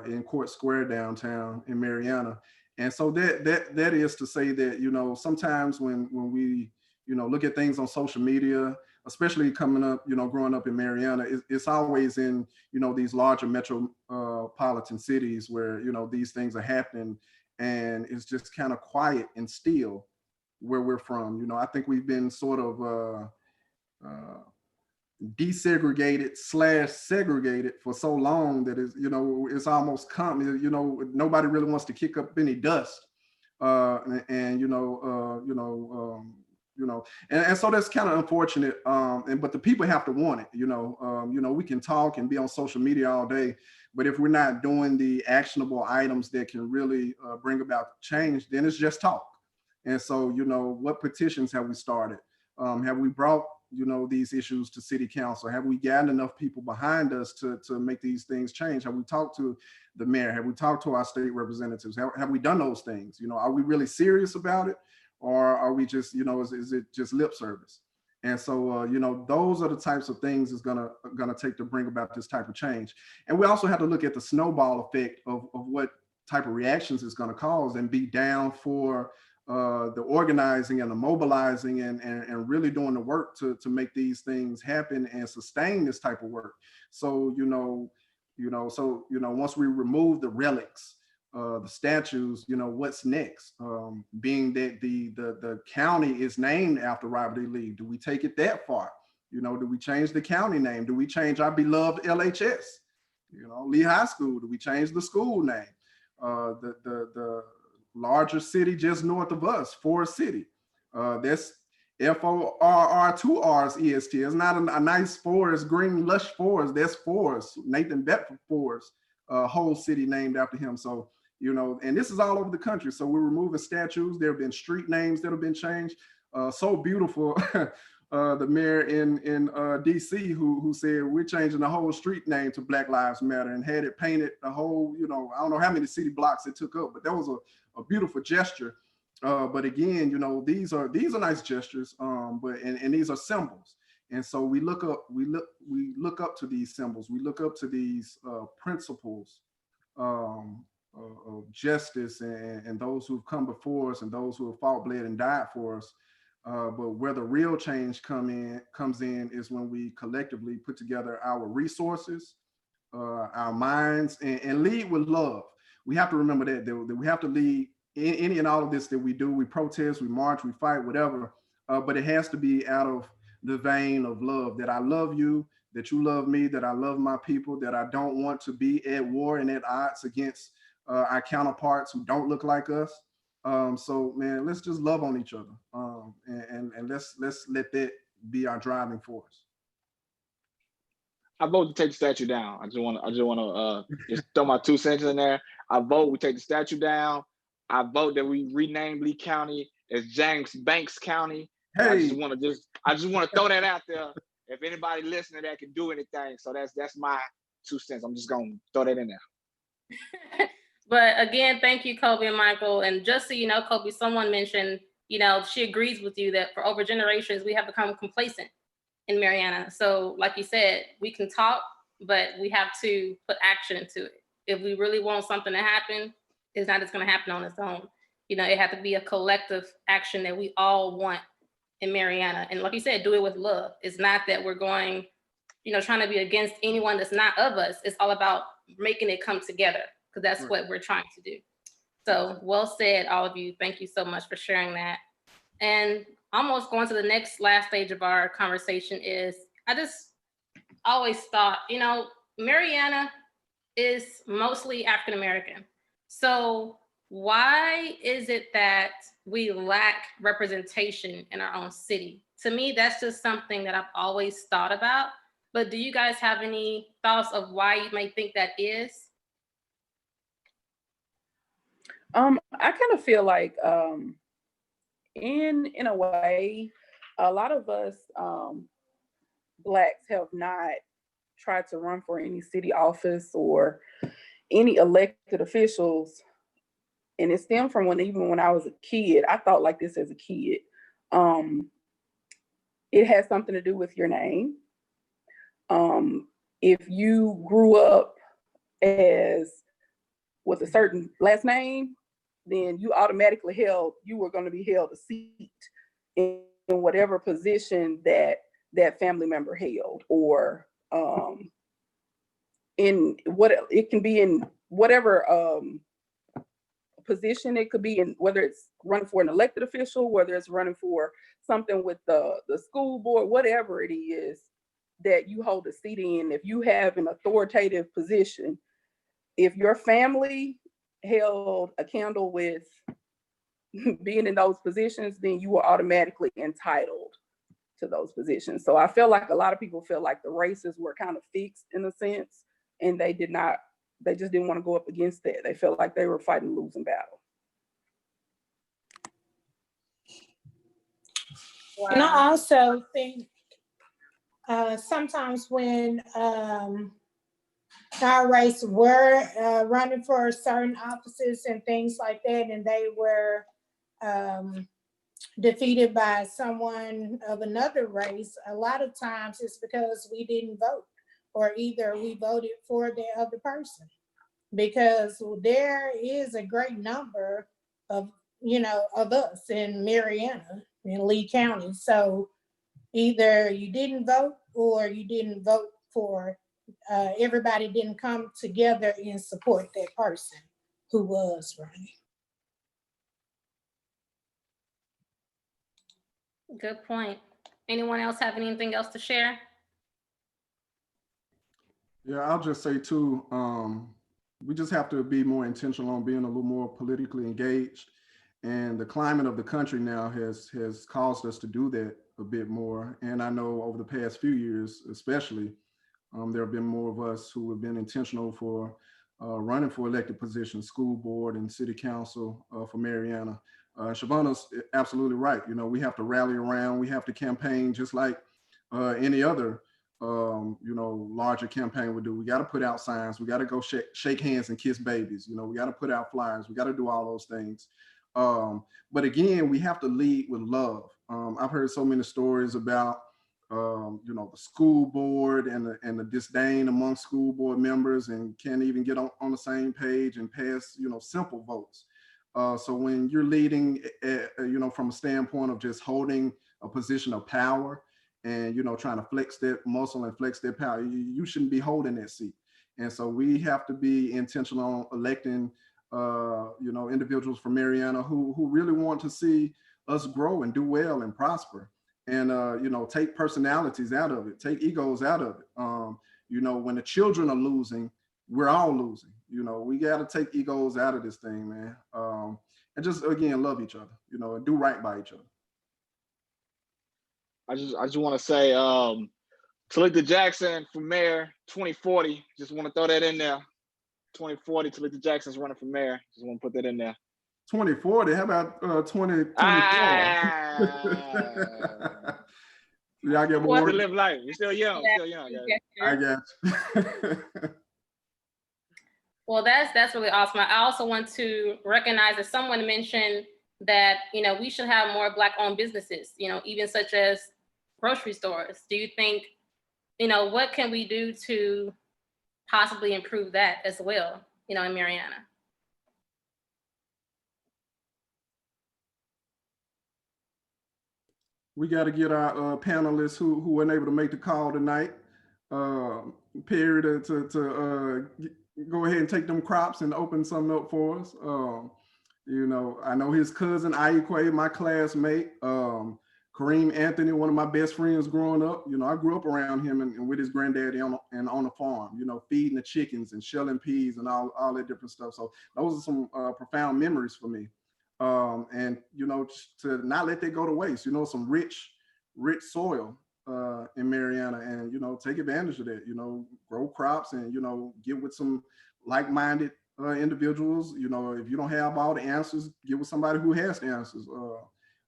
Speaker 4: in Court Square downtown in Marianna. And so that is to say that, sometimes when we, look at things on social media, especially coming up, growing up in Marianna, it's always in, these larger metropolitan cities where, these things are happening, and it's just kind of quiet and still where we're from. I think we've been sort of desegregated / segregated for so long that it's almost common. Nobody really wants to kick up any dust, and so that's kind of unfortunate. But the people have to want it. We can talk and be on social media all day, but if we're not doing the actionable items that can really bring about change, then it's just talk. And so, what petitions have we started? Have we brought these issues to city council? Have we gotten enough people behind us to make these things change? Have we talked to the mayor? Have we talked to our state representatives? Have we done those things? Are we really serious about it? Or are we just, is it just lip service? And so, those are the types of things it's gonna take to bring about this type of change. And we also have to look at the snowball effect of what type of reactions it's gonna cause, and be down for the organizing and the mobilizing and really doing the work to make these things happen and sustain this type of work. So, once we remove the relics, the statues, what's next? Being that the county is named after Robert E. Lee, do we take it that far? Do we change the county name? Do we change our beloved LHS? Lee High School, do we change the school name? The larger city just north of us, Forest City. That's Forr, 2 R's, EST. It's not a nice forest, green, lush forest. That's Forrest, Nathan Bedford Forrest, whole city named after him. So, and this is all over the country. So we're removing statues. There have been street names that have been changed. So beautiful. The mayor in DC who said we're changing the whole street name to Black Lives Matter, and had it painted the whole, I don't know how many city blocks it took up, but that was a beautiful gesture. But again, these are nice gestures, but these are symbols. And so we look up to these symbols. We look up to these principles of justice and those who've come before us and those who have fought, bled, and died for us. But where the real change comes in is when we collectively put together our resources, our minds, and lead with love. We have to remember that we have to lead in any and all of this that we do. We protest, we march, we fight, whatever. But it has to be out of the vein of love, that I love you, that you love me, that I love my people, that I don't want to be at war and at odds against our counterparts who don't look like us. So man, let's just love on each other, and let's let that be our driving force.
Speaker 2: I vote to take the statue down. I just want to just throw my 2 cents in there. I vote we take the statue down. I vote that we rename Lee County as James Banks County.
Speaker 4: Hey.
Speaker 2: I just want to throw that out there. If anybody listening that can do anything, so that's my 2 cents. I'm just gonna throw that in there.
Speaker 1: But again, thank you, Kobe and Michael. And just so you know, Kobe, someone mentioned, she agrees with you that for over generations, we have become complacent in Marianna. So like you said, we can talk, but we have to put action into it. If we really want something to happen, it's not just going to happen on its own. It has to be a collective action that we all want in Marianna. And like you said, do it with love. It's not that we're going, trying to be against anyone that's not of us. It's all about making it come together, because that's
Speaker 4: Right.
Speaker 1: what we're trying to do. So well said, all of you. Thank you so much for sharing that. And almost going to the last stage of our conversation is, I just always thought, Marianna is mostly African American. So why is it that we lack representation in our own city? To me, that's just something that I've always thought about. But do you guys have any thoughts of why you may think that is?
Speaker 5: I kind of feel like in a way, a lot of us Blacks have not tried to run for any city office or any elected officials. And it stemmed from even when I was a kid. I thought like this as a kid. It has something to do with your name. If you grew up with a certain last name, then you automatically you were going to be held a seat in whatever position that family member held, or it can be in whatever position it could be in, whether it's running for an elected official, whether it's running for something with the school board, whatever it is that you hold a seat in. If you have an authoritative position, if your family held a candle with being in those positions, then you were automatically entitled to those positions. So I feel like a lot of people feel like the races were kind of fixed in a sense, and they just didn't want to go up against that. They felt like they were fighting a losing battle.
Speaker 6: Wow. And I also think sometimes when our race were running for certain offices and things like that, and they were defeated by someone of another race, a lot of times it's because we didn't vote, or either we voted for the other person, because there is a great number of us in Marianna, in Lee County. So either you didn't vote or you didn't vote for, everybody didn't come together and support that person who was running.
Speaker 1: Good point. Anyone else have anything else to share?
Speaker 4: Yeah, I'll just say too, we just have to be more intentional on being a little more politically engaged. And the climate of the country now has caused us to do that a bit more. And I know over the past few years, especially, there have been more of us who have been intentional for running for elected positions, school board and city council for Marianna. Shavonna's absolutely right. We have to rally around, we have to campaign just like any other larger campaign would do. We got to put out signs, we got to go shake hands and kiss babies, we got to put out flyers, we got to do all those things. But again, we have to lead with love. I've heard so many stories about the school board and the disdain among school board members, and can't even get on the same page and pass simple votes. So when you're leading from a standpoint of just holding a position of power and trying to flex that muscle and flex that power, you shouldn't be holding that seat. And so we have to be intentional on electing individuals from Marianna who really want to see us grow and do well and prosper, and take personalities out of it, take egos out of it. When the children are losing, we're all losing. We got to take egos out of this thing, man, and just again love each other, and do right by each other.
Speaker 2: I just want to say, Talita Jackson for mayor 2040. Just want to throw that in there. 2040, Talita Jackson's running for mayor. Just want to put that in there.
Speaker 4: 2040. How about 2024? Y'all get more.
Speaker 2: To live life. We're still young. Still young, guys.
Speaker 4: I got you.
Speaker 1: Well, that's really awesome. I also want to recognize that someone mentioned that we should have more Black-owned businesses. Even such as grocery stores. Do you think what can we do to possibly improve that as well, in Marianna?
Speaker 4: We got to get our panelists who weren't able to make the call tonight, Perry, to go ahead and take them crops and open something up for us. You know, I know his cousin Aikwe, my classmate, Kareem Anthony, one of my best friends growing up. You know, I grew up around him and with his granddaddy on the farm, you know, feeding the chickens and shelling peas and all that different stuff. So those are some profound memories for me. And, you know, to not let that go to waste, you know, some rich soil in Marianna, and, you know, take advantage of that, you know, grow crops and, you know, get with some like-minded individuals. You know, if you don't have all the answers, get with somebody who has the answers.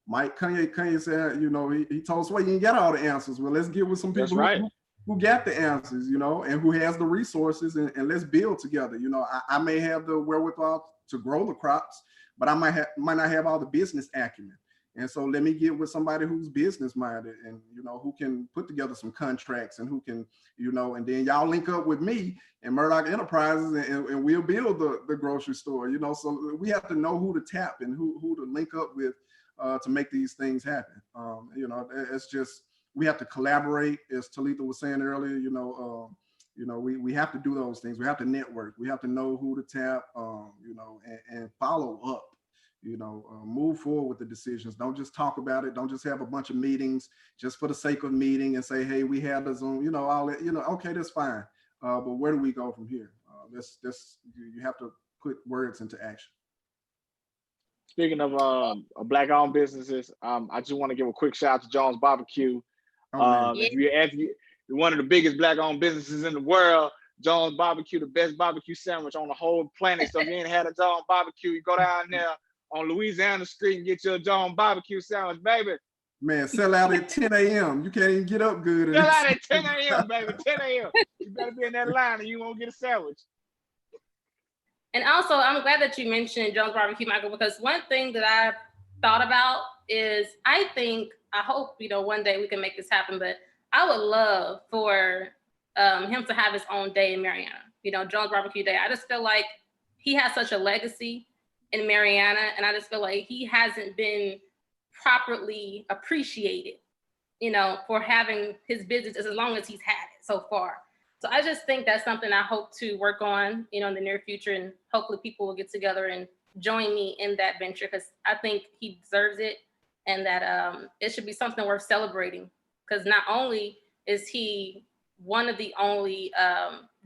Speaker 4: Mike Kanye said, you know, he told us, well, you didn't get all the answers. Well, let's get with some people who got the answers, you know, and who has the resources, and let's build together. You know, I may have the wherewithal to grow the crops, but I might not have all the business acumen. And so let me get with somebody who's business minded and, you know, who can put together some contracts and who can, you know, and then y'all link up with me and Murdoch Enterprises and we'll build the grocery store, you know. So we have to know who to tap and who to link up with to make these things happen. You know, it's just, we have to collaborate, as Talitha was saying earlier, you know, we have to do those things. We have to network. We have to know who to tap, you know, and follow up. You know, move forward with the decisions. Don't just talk about it. Don't just have a bunch of meetings just for the sake of meeting and say, hey, we had a Zoom, you know, all that, you know, okay, that's fine. But where do we go from here? You have to put words into action.
Speaker 2: Speaking of Black-owned businesses, I just want to give a quick shout out to Jones Barbecue. If you one of the biggest Black-owned businesses in the world, Jones Barbecue, the best barbecue sandwich on the whole planet. So if you ain't had a Jones Barbecue, you go down there on Louisiana Street and get your Jones Barbecue sandwich, baby.
Speaker 4: Man, sell out at 10 a.m. You can't even get up good.
Speaker 2: Sell out at 10 a.m., baby, 10 a.m. You better be in that line or you won't get a sandwich.
Speaker 1: And also, I'm glad that you mentioned Jones Barbecue, Michael, because one thing that I've thought about is I hope, you know, one day we can make this happen, but I would love for him to have his own day in Marianna, you know, Jones Barbecue Day. I just feel like he has such a legacy in Marianna, and I just feel like he hasn't been properly appreciated, you know, for having his business as long as he's had it so far. So I just think that's something I hope to work on, you know, in the near future, and hopefully people will get together and join me in that venture, because I think he deserves it, and that it should be something worth celebrating, because not only is he one of the only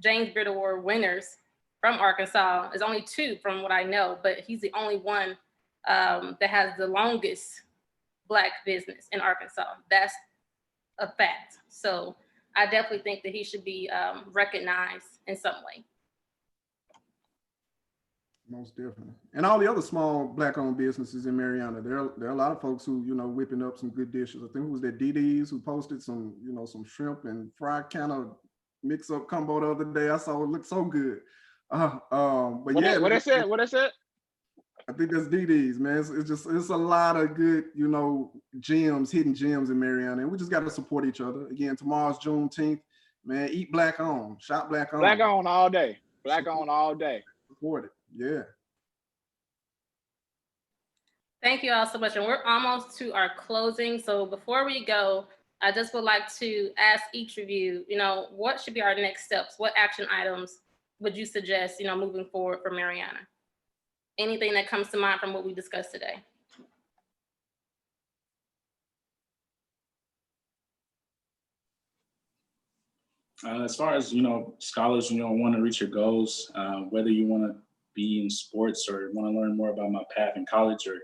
Speaker 1: James Beard Award winners from Arkansas. There's only two from what I know, but he's the only one that has the longest Black business in Arkansas. That's a fact. So I definitely think that he should be recognized in some way.
Speaker 4: Most definitely. And all the other small Black-owned businesses in Marianna, there are a lot of folks who, you know, whipping up some good dishes. I think it was that DD's who posted some, you know, some shrimp and fried kind of mix-up combo the other day. I saw it looked so good. But
Speaker 2: what I said?
Speaker 4: I think that's DD's, man. It's a lot of good, you know, hidden gems in Marianna, and we just got to support each other. Again, tomorrow's Juneteenth, man. Eat Black-owned, shop Black-owned.
Speaker 2: Black-owned all day. Black-owned all day.
Speaker 4: Support it, yeah.
Speaker 1: Thank you all so much, and we're almost to our closing. So before we go, I just would like to ask each of you, you know, what should be our next steps? What action items would you suggest, you know, moving forward for Marianna? Anything that comes to mind from what we discussed today?
Speaker 3: As far as, you know, scholars, you know, want to reach your goals, whether you want to be in sports or want to learn more about my path in college or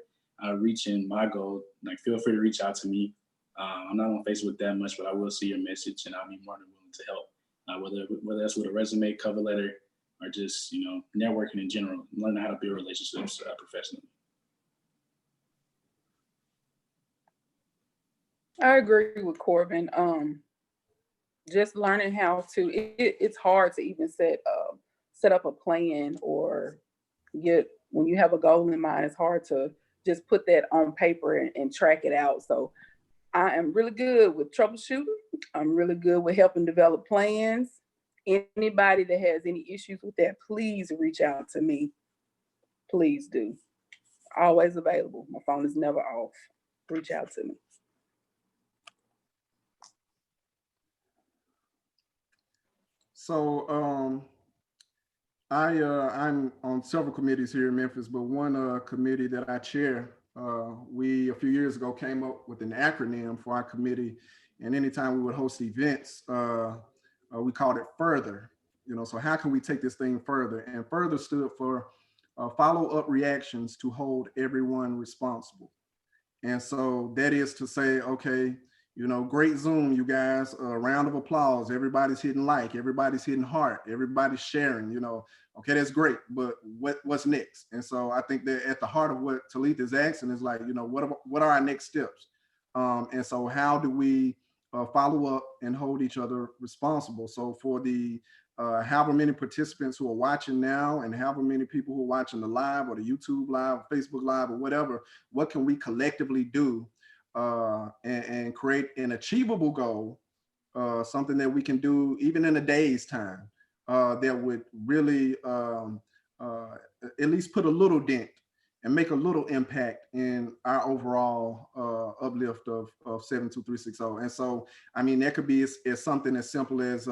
Speaker 3: reaching my goal, like, feel free to reach out to me. I'm not on Facebook that much, but I will see your message and I'll be more than willing to help, whether that's with a resume, cover letter, or just, you know, networking in general, learning how to build relationships professionally.
Speaker 5: I agree with Corbin. Just learning how to, it's hard to even set up a plan or when you have a goal in mind, it's hard to just put that on paper and track it out. So I am really good with troubleshooting. I'm really good with helping develop plans. Anybody that has any issues with that, please reach out to me. Please do. Always available. My phone is never off. Reach out to me.
Speaker 4: So I'm on several committees here in Memphis, but one committee that I chair, we a few years ago came up with an acronym for our committee, and anytime we would host events, we called it Further. So how can we take this thing further? And Further stood for follow-up reactions to hold everyone responsible. And so that is to say, okay, great Zoom, you guys, a round of applause. Everybody's hitting like, everybody's hitting heart, everybody's sharing, okay, that's great, but what's next? And so I think that at the heart of what Talitha is asking is like, what are our next steps? And so how do we follow up and hold each other responsible? So for the however many participants who are watching now and however many people who are watching the live or the YouTube live, or Facebook live or whatever, what can we collectively do and create an achievable goal, something that we can do even in a day's time that would really at least put a little dent and make a little impact in our overall uplift of 72360. And so, I mean, that could be as something as simple as,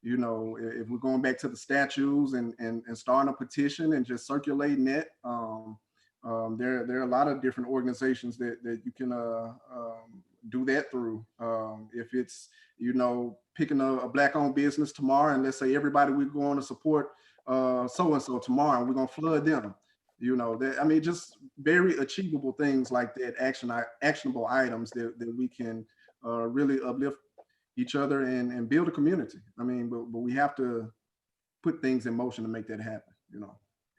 Speaker 4: if we're going back to the statues and starting a petition and just circulating it. There are a lot of different organizations that you can do that through. If it's, picking a Black-owned business tomorrow, and let's say everybody we're going to support so-and-so tomorrow, and we're going to flood them. Just very achievable things like that, actionable items that we can really uplift each other and build a community. But we have to put things in motion to make that happen,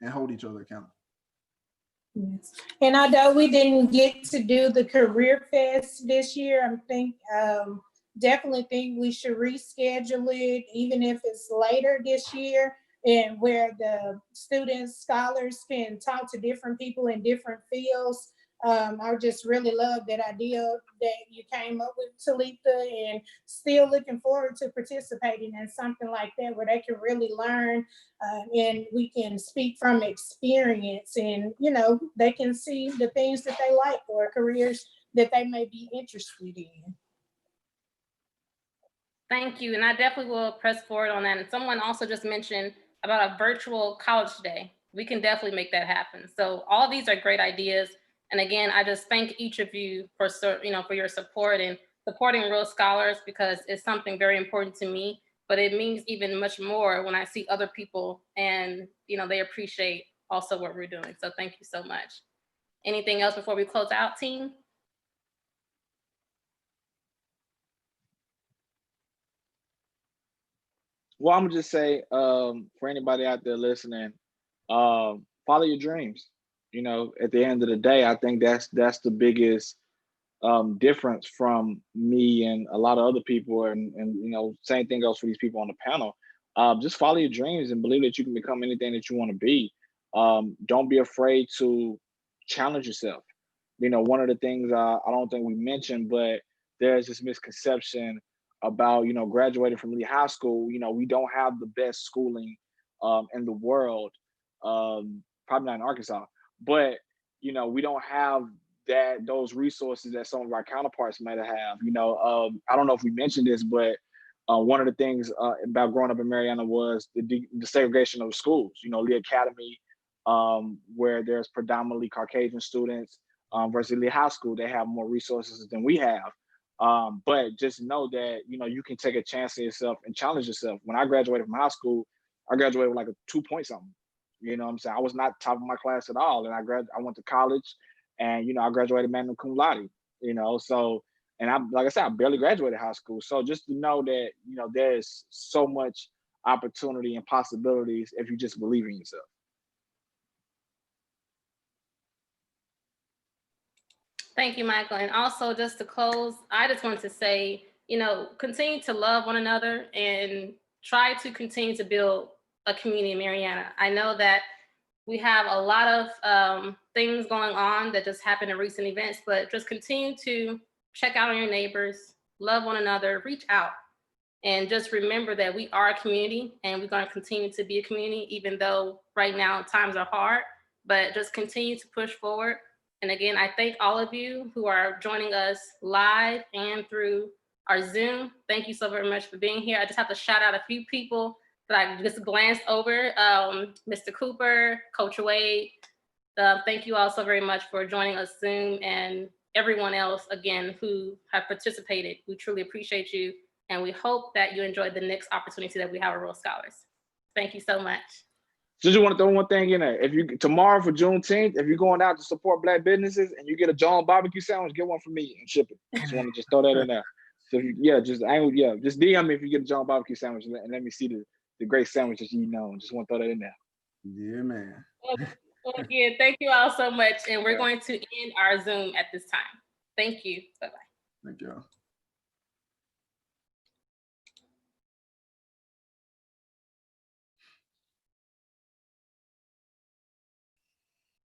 Speaker 4: and hold each other accountable.
Speaker 6: Yes. And although we didn't get to do the Career Fest this year, definitely think we should reschedule it, even if it's later this year, and where the students, scholars can talk to different people in different fields. I just really love that idea that you came up with, Talitha, and still looking forward to participating in something like that where they can really learn and we can speak from experience, and they can see the things that they like or careers that they may be interested in.
Speaker 1: Thank you, and I definitely will press forward on that. And someone also just mentioned about a virtual college day. We can definitely make that happen. So all these are great ideas. And again, I just thank each of you for your support and supporting real scholars, because it's something very important to me, but it means even much more when I see other people and they appreciate also what we're doing. So thank you so much. Anything else before we close out, team?
Speaker 2: Well, I'm gonna just say, for anybody out there listening, follow your dreams. At the end of the day, I think that's the biggest difference from me and a lot of other people, and same thing goes for these people on the panel. Just follow your dreams and believe that you can become anything that you want to be. Don't be afraid to challenge yourself. One of the things I don't think we mentioned, but there's this misconception about graduating from Lee High School. We don't have the best schooling in the world, probably not in Arkansas, but we don't have those resources that some of our counterparts might have. I don't know if we mentioned this, but one of the things about growing up in Marianna was the segregation of the schools. Lee Academy, where there's predominantly Caucasian students, versus Lee High School, they have more resources than we have. But just know that you can take a chance on yourself and challenge yourself. When I graduated from high school, I graduated with like a 2 point something. You know what I'm saying? I was not top of my class at all, and I went to college, and I graduated magna cum laude. So, and like I said, I barely graduated high school. So just to know that there's so much opportunity and possibilities if you just believe in yourself.
Speaker 1: Thank you, Michael. And also, just to close, I just want to say, continue to love one another and try to continue to build a community in Marianna. I know that we have a lot of things going on that just happened in recent events, but just continue to check out on your neighbors, love one another, reach out, and just remember that we are a community and we're going to continue to be a community, even though right now times are hard, but just continue to push forward. And again, I thank all of you who are joining us live and through our Zoom. Thank you so very much for being here. I just have to shout out a few people that I just glanced over. Mr. Cooper, Coach Wade. Thank you all so very much for joining us Zoom, and everyone else, again, who have participated. We truly appreciate you, and we hope that you enjoyed the next opportunity that we have at Rural Scholars. Thank you so much.
Speaker 2: Just want to throw one thing in there. If you tomorrow for Juneteenth, if you're going out to support Black businesses and you get a John barbecue sandwich, get one from me and ship it. Just want to just throw that in there. So just DM me if you get a John barbecue sandwich and let me see the great sandwiches you know. Just want to throw that in there.
Speaker 4: Yeah, man.
Speaker 1: Well, again, thank you all so much, and we're going to end our Zoom at this time. Thank you. Bye-bye.
Speaker 4: Thank y'all.